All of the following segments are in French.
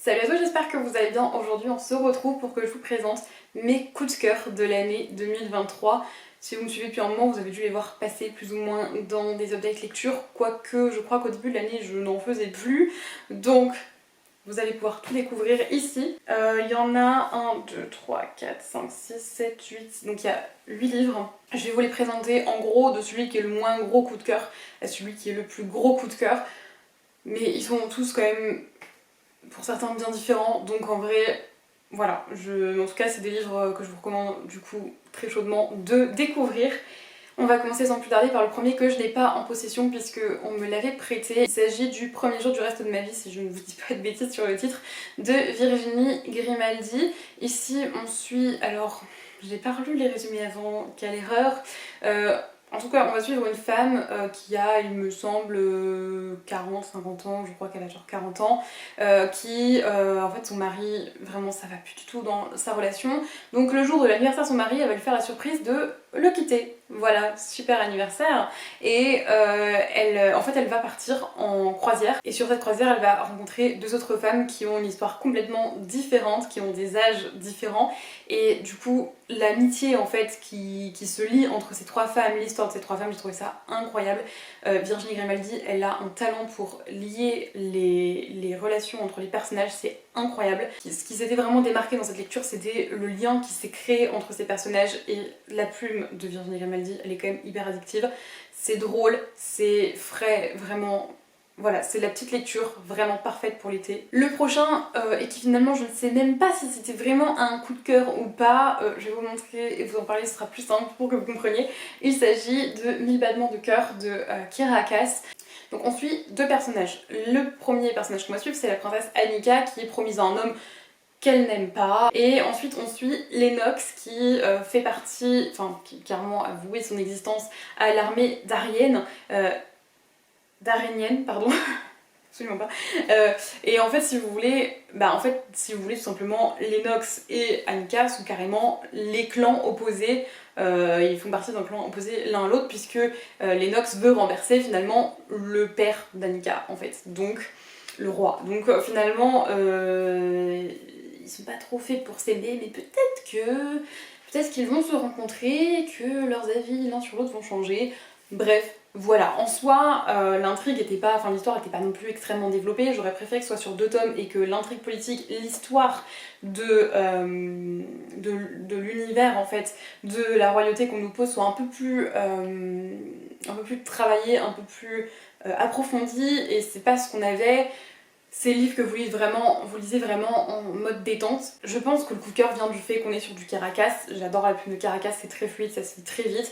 Salut à tous, j'espère que vous allez bien. Aujourd'hui on se retrouve pour que je vous présente mes coups de cœur de l'année 2023. Si vous me suivez depuis un moment, vous avez dû les voir passer plus ou moins dans des updates lecture, quoique je crois qu'au début de l'année je n'en faisais plus. Donc vous allez pouvoir tout découvrir ici. Il y en a 1, 2, 3, 4, 5, 6, 7, 8, donc il y a 8 livres. Je vais vous les présenter en gros de celui qui est le moins gros coup de cœur à celui qui est le plus gros coup de cœur. Mais ils sont tous quand même, pour certains, bien différents, donc en vrai, voilà. En tout cas, c'est des livres que je vous recommande du coup très chaudement de découvrir. On va commencer sans plus tarder par le premier que je n'ai pas en possession puisque on me l'avait prêté. Il s'agit du Premier jour du reste de ma vie, si je ne vous dis pas de bêtises sur le titre, de Virginie Grimaldi. Ici, on suit, alors, j'ai pas relu les résumés avant, quelle erreur. En tout cas, on va suivre une femme qui a, il me semble, 40-50 ans, je crois qu'elle a genre 40 ans, qui, en fait, son mari, vraiment, ça va plus du tout dans sa relation. Donc le jour de l'anniversaire de son mari, elle va lui faire la surprise de le quitter. Voilà, super anniversaire. Et en fait, elle va partir en croisière. Et sur cette croisière, elle va rencontrer deux autres femmes qui ont une histoire complètement différente, qui ont des âges différents. Et du coup, l'amitié en fait qui se lie entre ces trois femmes, l'histoire de ces trois femmes, j'ai trouvé ça incroyable. Virginie Grimaldi, elle a un talent pour lier les relations entre les personnages, c'est incroyable. Ce qui s'était vraiment démarqué dans cette lecture, c'était le lien qui s'est créé entre ces personnages et la plume de Virginie Grimaldi, elle est quand même hyper addictive. C'est drôle, c'est frais, vraiment. Voilà, c'est la petite lecture vraiment parfaite pour l'été. Le prochain, et qui finalement je ne sais même pas si c'était vraiment un coup de cœur ou pas, je vais vous montrer et vous en parler, ce sera plus simple pour que vous compreniez. Il s'agit de 1000 battements de cœur de Kiera Cass. Donc on suit deux personnages. Le premier personnage qu'on va suivre, c'est la princesse Annika qui est promise à un homme qu'elle n'aime pas. Et ensuite on suit Lennox qui fait partie, enfin qui carrément a voué son existence à l'armée d'Arienne. D'Aranienne, pardon. Absolument pas. Et en fait, si vous voulez, tout simplement, Lennox et Annika sont carrément les clans opposés. Ils font partie d'un clan opposé l'un à l'autre puisque Lennox veut renverser finalement le père d'Annika en fait, donc le roi. Donc finalement, ils sont pas trop faits pour s'aimer, mais peut-être qu'ils vont se rencontrer, que leurs avis l'un sur l'autre vont changer. Bref, voilà, en soi, l'intrigue était pas, enfin l'histoire était pas non plus extrêmement développée, j'aurais préféré que ce soit sur 2 tomes et que l'intrigue politique, l'histoire de l'univers en fait, de la royauté qu'on nous pose soit un peu plus travaillée, un peu plus approfondie, et c'est pas ce qu'on avait. Ces livres que vous lisez vraiment en mode détente. Je pense que le coup de cœur vient du fait qu'on est sur du Kiera Cass. J'adore la plume de Kiera Cass, c'est très fluide, ça se lit très vite.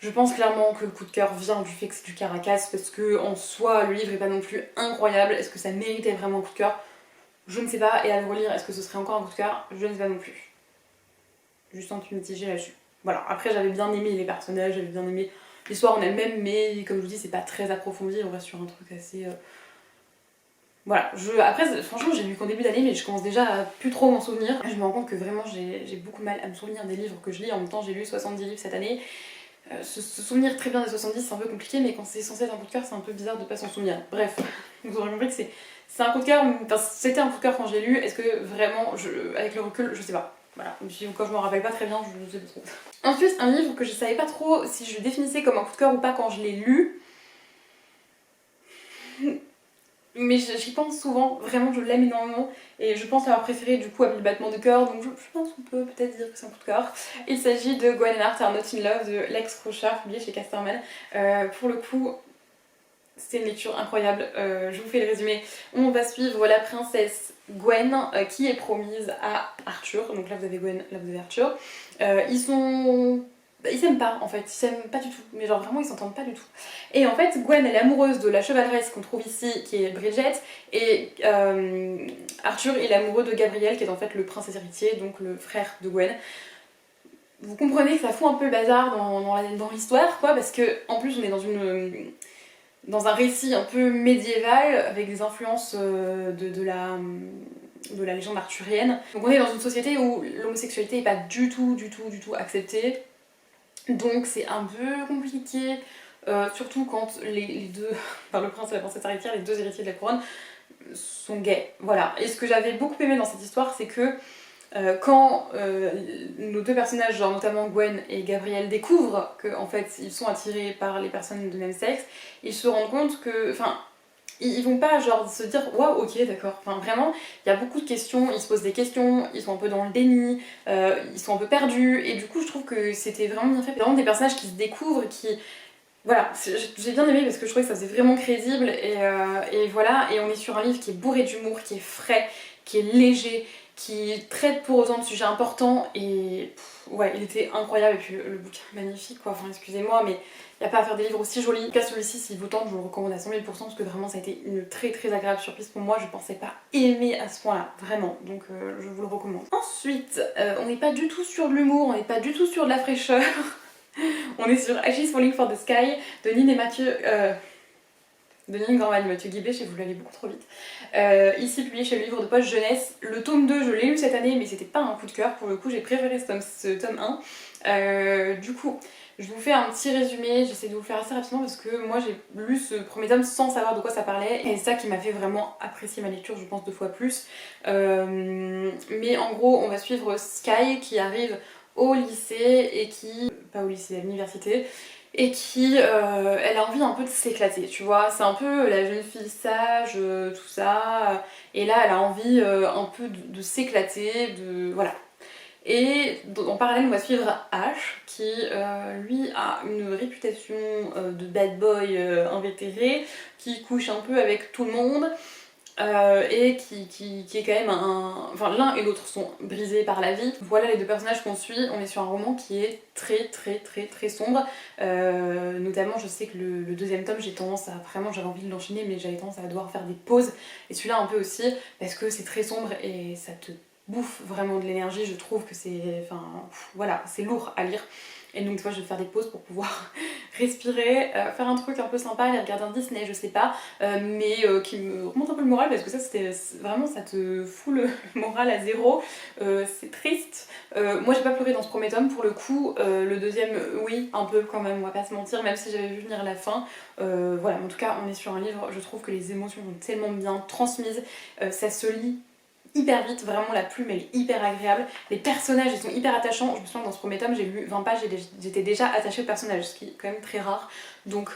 Je pense clairement que le coup de cœur vient du fait que c'est du Kiera Cass parce que en soi le livre est pas non plus incroyable. Est-ce que ça méritait vraiment un coup de cœur? Je ne sais pas, et à le relire, est-ce que ce serait encore un coup de cœur? Je ne sais pas non plus. Juste un peu mitigé là-dessus. Voilà, après j'avais bien aimé les personnages, j'avais bien aimé l'histoire en elle-même, mais comme je vous dis, c'est pas très approfondi, on reste sur un truc assez... Voilà, après franchement j'ai lu qu'en début d'année, mais je commence déjà à plus trop m'en souvenir. Je me rends compte que vraiment j'ai beaucoup de mal à me souvenir des livres que je lis. En même temps j'ai lu 70 livres cette année. Se souvenir très bien des 70 c'est un peu compliqué, mais quand c'est censé être un coup de cœur c'est un peu bizarre de pas s'en souvenir. Bref, vous aurez compris que c'est un coup de cœur, enfin c'était un coup de cœur quand j'ai lu, est-ce que vraiment, avec le recul, je sais pas. Voilà, quand je me rappelle pas très bien, je ne sais pas trop. Ensuite, un livre que je savais pas trop si je le définissais comme un coup de cœur ou pas quand je l'ai lu. Mais j'y pense souvent, vraiment je l'aime énormément et je pense l'avoir préféré du coup à 1000 battements de cœur, donc je pense qu'on peut peut-être dire que c'est un coup de cœur. Il s'agit de Gwen and Art Are Not in Love de Lex Rochard, publié chez Casterman. Pour le coup, c'est une lecture incroyable, je vous fais le résumé. On va suivre la princesse Gwen qui est promise à Arthur, donc là vous avez Gwen, là vous avez Arthur. Ils s'aiment pas en fait, ils s'aiment pas du tout, mais genre vraiment ils s'entendent pas du tout. Et en fait Gwen elle est amoureuse de la chevaleresse qu'on trouve ici qui est Bridget, et Arthur il est amoureux de Gabriel qui est en fait le prince héritier, donc le frère de Gwen. Vous comprenez que ça fout un peu le bazar dans l'histoire quoi, parce que en plus on est dans un récit un peu médiéval avec des influences de la légende arthurienne. Donc on est dans une société où l'homosexualité est pas du tout acceptée. Donc c'est un peu compliqué, surtout quand les deux, par le prince et la princesse héritière, les deux héritiers de la couronne, sont gays, voilà. Et ce que j'avais beaucoup aimé dans cette histoire, c'est que quand nos deux personnages, genre notamment Gwen et Gabriel, découvrent qu'en fait ils sont attirés par les personnes de même sexe, ils se rendent compte que, enfin, ils vont pas genre se dire waouh, ok, d'accord. Enfin, vraiment, il y a beaucoup de questions, ils se posent des questions, ils sont un peu dans le déni, ils sont un peu perdus, et du coup, je trouve que c'était vraiment bien fait. Vraiment des personnages qui se découvrent, qui. Voilà, j'ai bien aimé parce que je trouvais que ça faisait vraiment crédible, et voilà, et on est sur un livre qui est bourré d'humour, qui est frais, qui est léger, qui traite pour autant de sujets importants, et ouais, il était incroyable, et puis le bouquin est magnifique quoi, enfin excusez-moi, mais il n'y a pas à faire des livres aussi jolis. En tout cas celui-ci, s'il vous tente, je vous le recommande à 100 000% parce que vraiment ça a été une très très agréable surprise pour moi, je pensais pas aimer à ce point-là, vraiment, donc je vous le recommande. Ensuite, on n'est pas du tout sur de l'humour, on n'est pas du tout sur de la fraîcheur. On est sur Ashes Falling for the Sky de Nine et Mathieu. De Nine Gorman et Mathieu Guibé, je sais que vous l'allez beaucoup trop vite. Ici publié chez le livre de poche jeunesse. Le tome 2, je l'ai lu cette année, mais c'était pas un coup de cœur. Pour le coup, j'ai préféré ce tome 1. Du coup, je vous fais un petit résumé. J'essaie de vous le faire assez rapidement parce que moi j'ai lu ce premier tome sans savoir de quoi ça parlait. Et c'est ça qui m'a fait vraiment apprécier ma lecture, je pense 2 fois plus. Mais en gros, on va suivre Sky qui arrive au lycée et qui, pas au lycée, à l'université, et qui, elle a envie un peu de s'éclater, tu vois, c'est un peu la jeune fille sage, tout ça, et là elle a envie un peu de s'éclater, de, voilà. Et en parallèle on va suivre Ash qui lui a une réputation de bad boy invétéré, qui couche un peu avec tout le monde, et qui est quand même un. Enfin, l'un et l'autre sont brisés par la vie. Voilà les deux personnages qu'on suit. On est sur un roman qui est très très très très sombre. Notamment, je sais que le deuxième tome, j'ai tendance à vraiment, j'avais envie de l'enchaîner, mais j'avais tendance à devoir faire des pauses. Et celui-là un peu aussi, parce que c'est très sombre et ça te bouffe vraiment de l'énergie. Je trouve que c'est. Enfin, voilà, c'est lourd à lire. Et donc, tu vois, je vais faire des pauses pour pouvoir respirer, faire un truc un peu sympa, aller regarder un Disney, je sais pas, mais qui me remonte un peu le moral parce que ça, c'était vraiment, ça te fout le moral à zéro. C'est triste. Moi, j'ai pas pleuré dans ce premier tome pour le coup. Le deuxième, oui, un peu quand même, on va pas se mentir, même si j'avais vu venir la fin. Voilà, en tout cas, on est sur un livre, je trouve que les émotions sont tellement bien transmises, ça se lit hyper vite, vraiment la plume elle est hyper agréable, les personnages ils sont hyper attachants. Je me souviens que dans ce premier tome j'ai lu 20 pages et j'étais déjà attachée au personnage, ce qui est quand même très rare, donc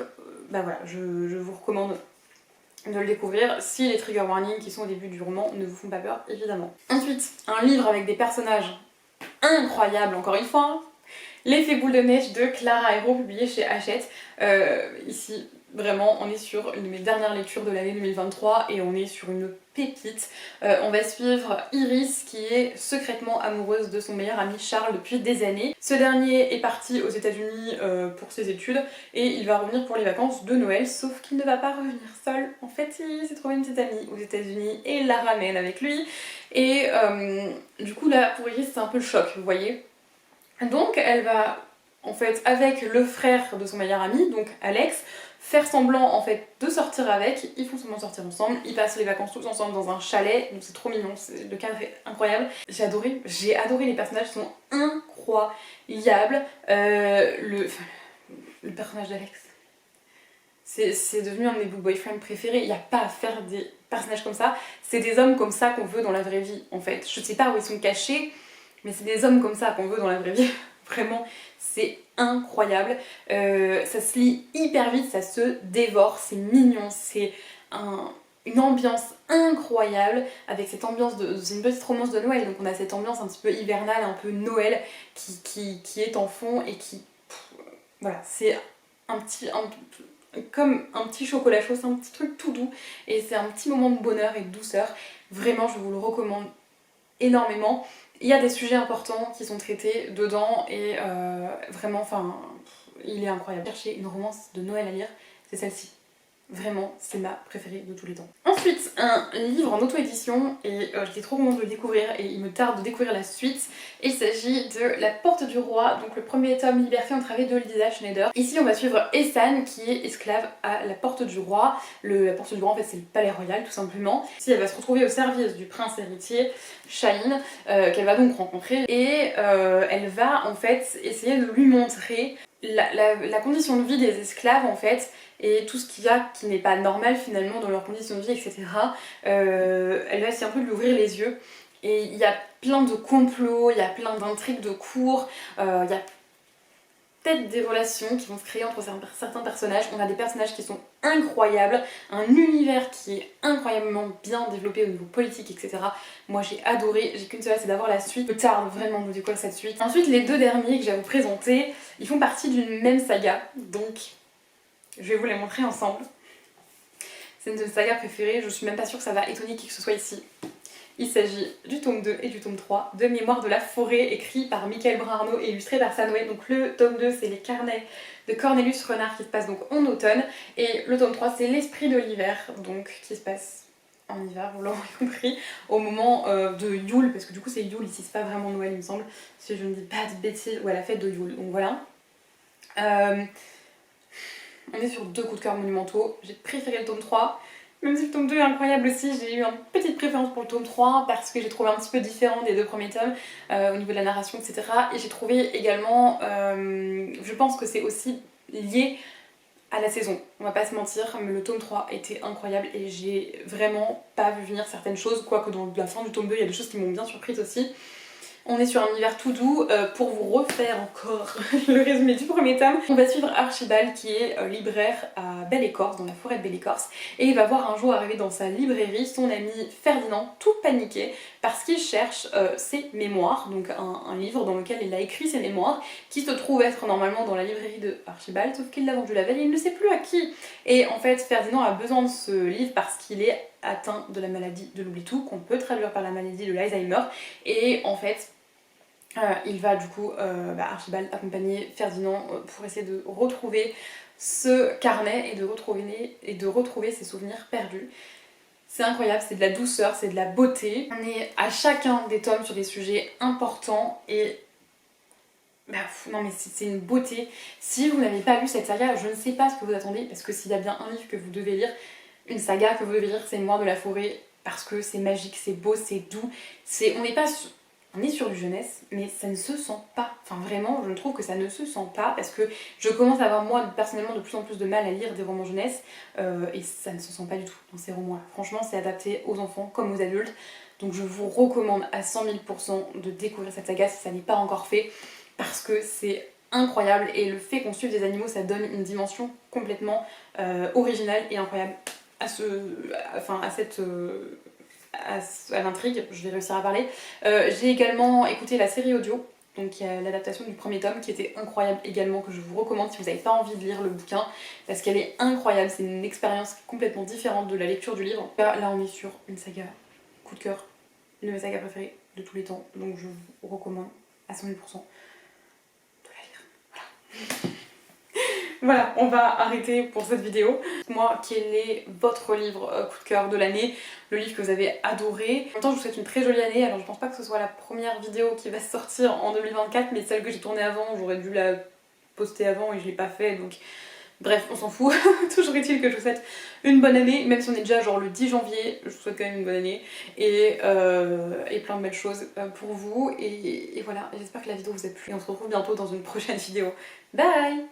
bah voilà, je vous recommande de le découvrir si les trigger warnings qui sont au début du roman ne vous font pas peur, évidemment. Ensuite, un livre avec des personnages incroyables, encore une fois, L'effet boule de neige de Clara Hérault, publié chez Hachette. Ici, vraiment, on est sur une de mes dernières lectures de l'année 2023 et on est sur une pépite. On va suivre Iris qui est secrètement amoureuse de son meilleur ami Charles depuis des années. Ce dernier est parti aux États-Unis pour ses études et il va revenir pour les vacances de Noël, sauf qu'il ne va pas revenir seul. En fait, il s'est trouvé une petite amie aux États-Unis et il la ramène avec lui. Et du coup, là, pour Iris, c'est un peu le choc, vous voyez. Donc elle va, en fait, avec le frère de son meilleur ami, donc Alex, faire semblant en fait de sortir avec. Ils font semblant de sortir ensemble, ils passent les vacances tous ensemble dans un chalet, donc c'est trop mignon, le cadre est incroyable. J'ai adoré, les personnages sont incroyables. Le personnage d'Alex, c'est devenu un de mes book boyfriends préférés. Il n'y a pas à faire des personnages comme ça, c'est des hommes comme ça qu'on veut dans la vraie vie en fait. Je sais pas où ils sont cachés, mais c'est des hommes comme ça qu'on veut dans la vraie vie. Vraiment, c'est incroyable. Ça se lit hyper vite, ça se dévore, c'est mignon, c'est une ambiance incroyable, avec cette ambiance c'est une petite romance de Noël, donc on a cette ambiance un petit peu hivernale, un peu Noël, qui est en fond et qui... voilà, c'est comme un petit chocolat chaud, c'est un petit truc tout doux, et c'est un petit moment de bonheur et de douceur. Vraiment, je vous le recommande énormément. Il y a des sujets importants qui sont traités dedans et vraiment, enfin, il est incroyable. Chercher une romance de Noël à lire, c'est celle-ci. Vraiment, c'est ma préférée de tous les temps. Ensuite, un livre en auto-édition, et j'étais trop contente de le découvrir, et il me tarde de découvrir la suite. Il s'agit de La Porte du Roi, donc le premier tome Liberté en travail de Lisa Schneider. Ici, on va suivre Essan, qui est esclave à la Porte du Roi. La Porte du Roi, en fait, c'est le palais royal, tout simplement. Ici, elle va se retrouver au service du prince héritier, Shahin, qu'elle va donc rencontrer, et elle va, en fait, essayer de lui montrer la condition de vie des esclaves en fait, et tout ce qu'il y a qui n'est pas normal finalement dans leur condition de vie, etc. Elle va essayer un peu de lui ouvrir les yeux. Et il y a plein de complots, il y a plein d'intrigues de cours, il y a peut-être des relations qui vont se créer entre certains personnages. On a des personnages qui sont incroyables, un univers qui est incroyablement bien développé au niveau politique, etc. Moi j'ai adoré, j'ai qu'une seule hâte, c'est d'avoir la suite. Je tarde vraiment de découvrir cette suite. Ensuite, les deux derniers que je vais vous présenter, ils font partie d'une même saga, donc je vais vous les montrer ensemble. C'est une de mes sagas préférées, je suis même pas sûre que ça va étonner qui que ce soit ici. Il s'agit du tome 2 et du tome 3 de Mémoire de la forêt, écrit par Michael Brun-Arnaud et illustré par Sanoé. Donc le tome 2, c'est les carnets de Cornelius Renard qui se passe donc en automne, et le tome 3, c'est l'esprit de l'hiver, donc qui se passe en hiver, vous l'aurez compris, au moment de Yule, parce que du coup c'est Yule ici, c'est pas vraiment Noël il me semble, si je ne dis pas de bêtises, ouais, la fête de Yule, donc voilà. On est sur deux coups de cœur monumentaux, j'ai préféré le tome 3. Même si le tome 2 est incroyable aussi, j'ai eu une petite préférence pour le tome 3 parce que j'ai trouvé un petit peu différent des deux premiers tomes au niveau de la narration, etc. Et j'ai trouvé également, je pense que c'est aussi lié à la saison, on va pas se mentir, mais le tome 3 était incroyable et j'ai vraiment pas vu venir certaines choses, quoique dans la fin du tome 2 il y a des choses qui m'ont bien surprise aussi. On est sur un univers tout doux. Pour vous refaire encore le résumé du premier tome, on va suivre Archibald qui est libraire à Belle-Écorce, dans la forêt de Belle-Écorce, et il va voir un jour arriver dans sa librairie son ami Ferdinand, tout paniqué, parce qu'il cherche ses mémoires, donc un livre dans lequel il a écrit ses mémoires, qui se trouve être normalement dans la librairie de Archibald, sauf qu'il l'a vendu la veille et il ne sait plus à qui. Et en fait, Ferdinand a besoin de ce livre parce qu'il est atteint de la maladie de l'oubli-tout, qu'on peut traduire par la maladie de l'Alzheimer, et en fait il va du coup, Archibald accompagner Ferdinand pour essayer de retrouver ce carnet et de retrouver ses souvenirs perdus. C'est incroyable, c'est de la douceur, c'est de la beauté. On est à chacun des tomes sur des sujets importants et non mais c'est une beauté. Si vous n'avez pas lu cette saga, je ne sais pas ce que vous attendez, parce que s'il y a bien un livre que vous devez lire, une saga que vous devez lire, c'est Mémoire de la forêt, parce que c'est magique, c'est beau, c'est doux. On est sur du jeunesse, mais ça ne se sent pas. Enfin vraiment, je trouve que ça ne se sent pas, parce que je commence à avoir moi personnellement de plus en plus de mal à lire des romans jeunesse, et ça ne se sent pas du tout dans ces romans-là. Franchement, c'est adapté aux enfants comme aux adultes, donc je vous recommande à 100 000% de découvrir cette saga si ça n'est pas encore fait, parce que c'est incroyable, et le fait qu'on suive des animaux, ça donne une dimension complètement originale et incroyable à l'intrigue. Je vais réussir à parler. J'ai également écouté la série audio, donc il y a l'adaptation du premier tome qui était incroyable également, que je vous recommande si vous n'avez pas envie de lire le bouquin, parce qu'elle est incroyable, c'est une expérience complètement différente de la lecture du livre. Là on est sur une saga coup de cœur, une de mes sagas préférées de tous les temps, donc je vous recommande à 100 000% de la lire. Voilà. Voilà, on va arrêter pour cette vidéo. Moi, quel est votre livre coup de cœur de l'année, le livre que vous avez adoré. En même temps, je vous souhaite une très jolie année. Alors je pense pas que ce soit la première vidéo qui va sortir en 2024, mais celle que j'ai tournée avant, j'aurais dû la poster avant et je l'ai pas fait, donc bref, on s'en fout. Toujours est-il que je vous souhaite une bonne année, même si on est déjà genre le 10 janvier, je vous souhaite quand même une bonne année, et plein de belles choses pour vous, et voilà, j'espère que la vidéo vous a plu, et on se retrouve bientôt dans une prochaine vidéo. Bye!